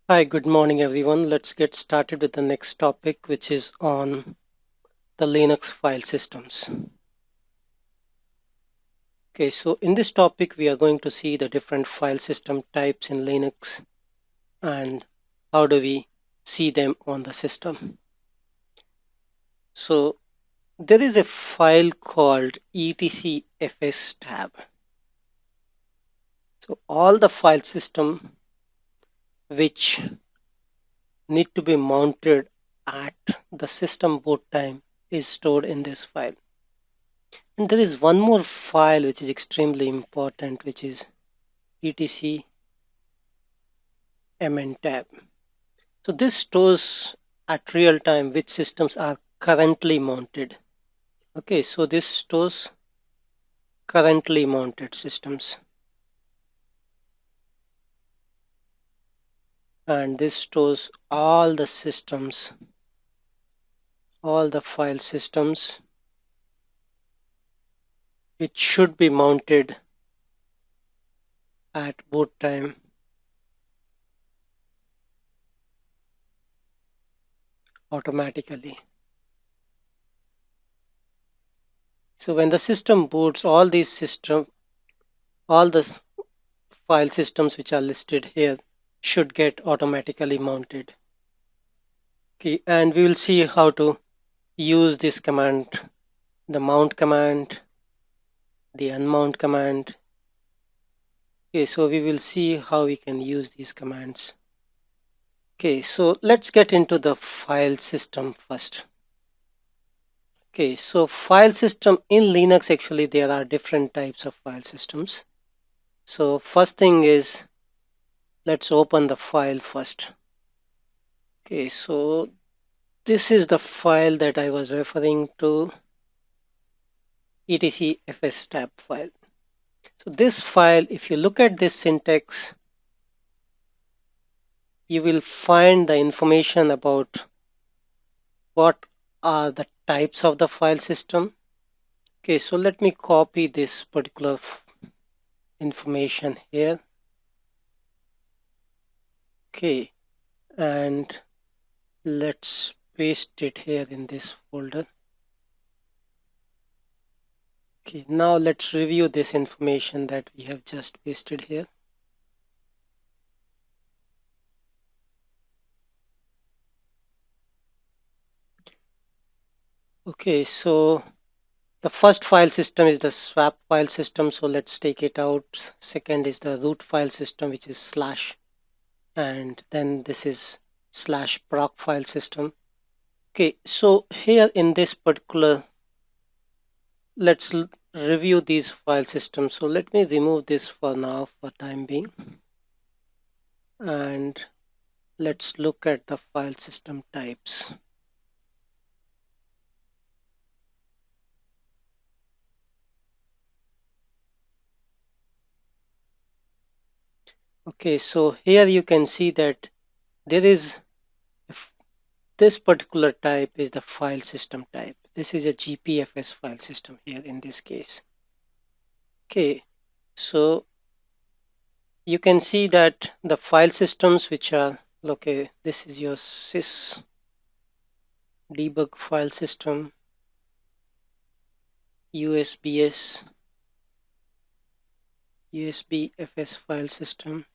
Hi, good morning everyone. Let's get started with the next topic, which is on the Linux file systems. Okay, so in this topic, we are going to see the different file system types in Linux and how do we see them on the system. So there is a file called etcfs tab. So all the file system which need to be mounted at the system boot time is stored in this file. And there is one more file which is extremely important, which is etc mn tab. So this stores at real time which systems are currently mounted. Okay, so this stores currently mounted systems. And this stores all the systems, all the file systems which should be mounted at boot time automatically. So when the system boots, all the file systems which are listed here should get automatically mounted. Okay, and we will see how to use this command, the mount command, the unmount command. Okay, so we will see how we can use these commands. Okay, so let's get into the file system first. Okay, so file system in Linux, actually there are different types of file systems. So first thing is, let's open the file first. Okay, so this is the file that I was referring to, etcfs tab file. So this file, if you look at this syntax, you will find the information about what are the types of the file system. Okay, so let me copy this particular information here. Okay, and let's paste it here in this folder. Okay, now let's review this information that we have just pasted here. Okay, so the first file system is the swap file system, so let's take it out. Second is the root file system, which is slash, and then this is slash proc file system. Okay, so here in this particular, let's review these file systems. So let me remove this for now for time being, and let's look at the file system types. Okay, so here you can see that there is this particular type is the file system type. This is a GPFS file system here in this case. Okay, so you can see that the file systems which are, okay, this is your sys debug file system, USBFS file system.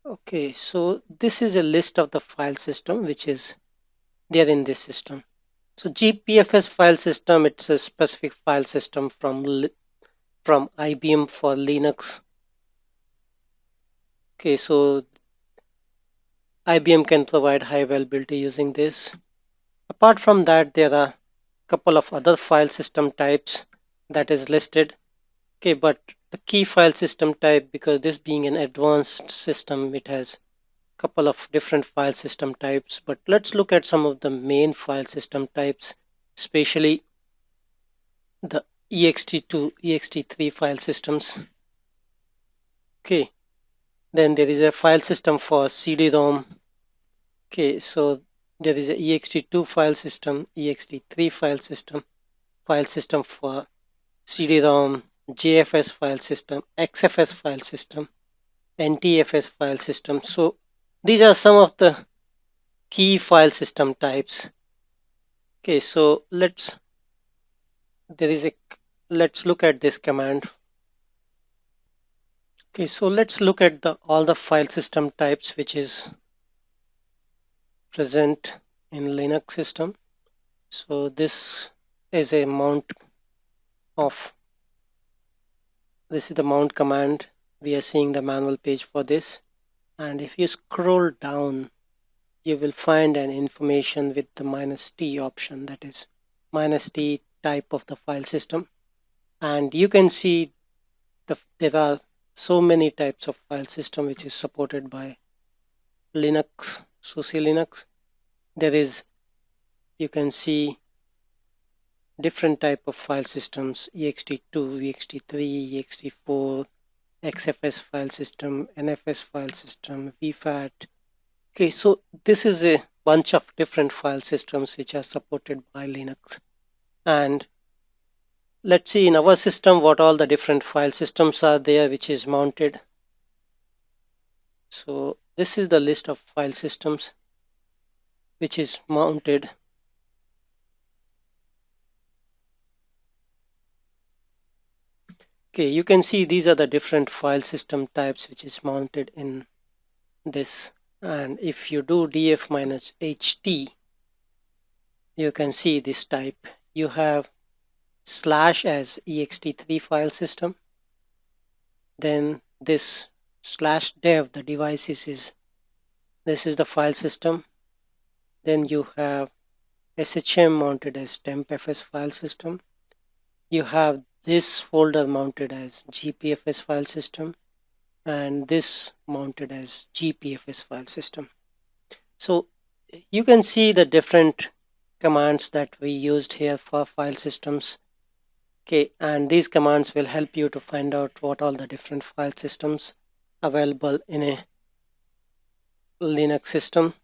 Okay, so this is a list of the file system which is there in this system. So GPFS file system, it's a specific file system from IBM for Linux. Okay, so IBM can provide high availability using this. Apart from that, there are a couple of other file system types that is listed. Okay, but the key file system type, because this being an advanced system, it has a couple of different file system types. But let's look at some of the main file system types, especially the ext2, ext3 file systems. Okay, then there is a file system for CD-ROM. Okay, so there is a ext2 file system, ext3 file system for CD-ROM, JFS file system, XFS file system, NTFS file system. So these are some of the key file system types. Okay, so let's look at this command. Okay, so let's look at all the file system types which is present in Linux system. So this is the mount command. We are seeing the manual page for this, and if you scroll down you will find an information with the -t option, that is -t type of the file system, and you can see there are so many types of file system which is supported by Linux, SUSE Linux. You can see different type of file systems: ext2, ext3, ext4, XFS file system, NFS file system, VFAT. Okay, so this is a bunch of different file systems which are supported by Linux. And let's see in our system what all the different file systems are there which is mounted. So this is the list of file systems which is mounted. Okay, you can see these are the different file system types which is mounted in this. And if you do df-ht, you can see this type. You have slash as ext3 file system, then this slash dev, the devices this is the file system. Then you have shm mounted as tempfs file system. You have this folder mounted as gpfs file system, and this mounted as gpfs file system. So you can see the different commands that we used here for file systems. Okay, and these commands will help you to find out what all the different file systems available in a Linux system.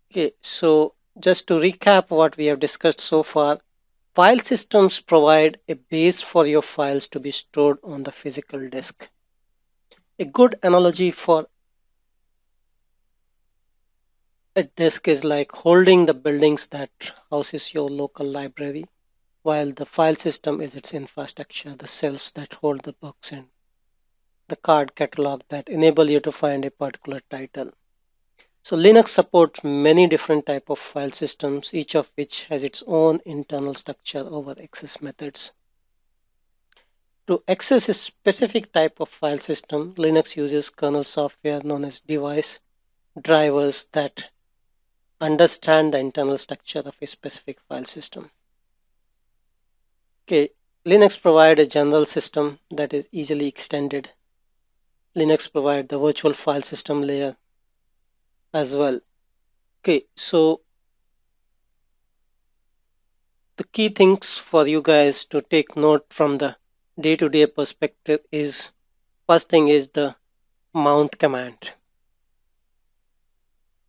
Okay, so just to recap what we have discussed so far, file systems provide a base for your files to be stored on the physical disk. A good analogy for a disk is like holding the buildings that houses your local library, while the file system is its infrastructure, the shelves that hold the books and the card catalog that enable you to find a particular title. So Linux supports many different type of file systems, each of which has its own internal structure over access methods. To access a specific type of file system, Linux uses kernel software known as device drivers that understand the internal structure of a specific file system. Okay, Linux provides a general system that is easily extended. Linux provides the virtual file system layer as well. Okay, so the key things for you guys to take note from the day-to-day perspective is, first thing is the mount command.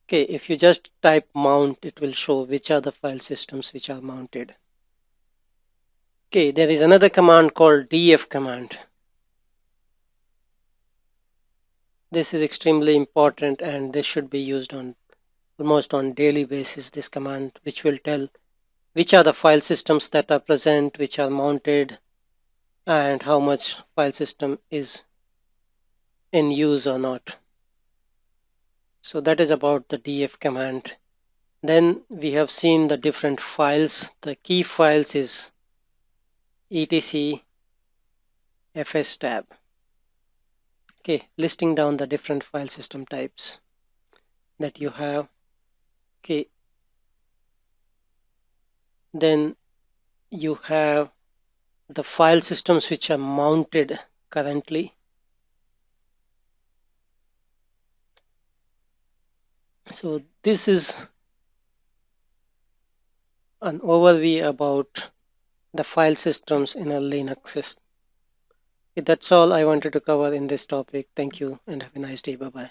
Okay, if you just type mount, it will show which are the file systems which are mounted. Okay, there is another command called df command. This is extremely important and this should be used on almost on daily basis, this command, which will tell which are the file systems that are present, which are mounted, and how much file system is in use or not. So that is about the df command. Then we have seen the different files. The key files is etc fs tab. Okay, listing down the different file system types that you have. Okay, then you have the file systems which are mounted currently. So this is an overview about the file systems in a Linux system. Okay, that's all I wanted to cover in this topic. Thank you and have a nice day. Bye-bye.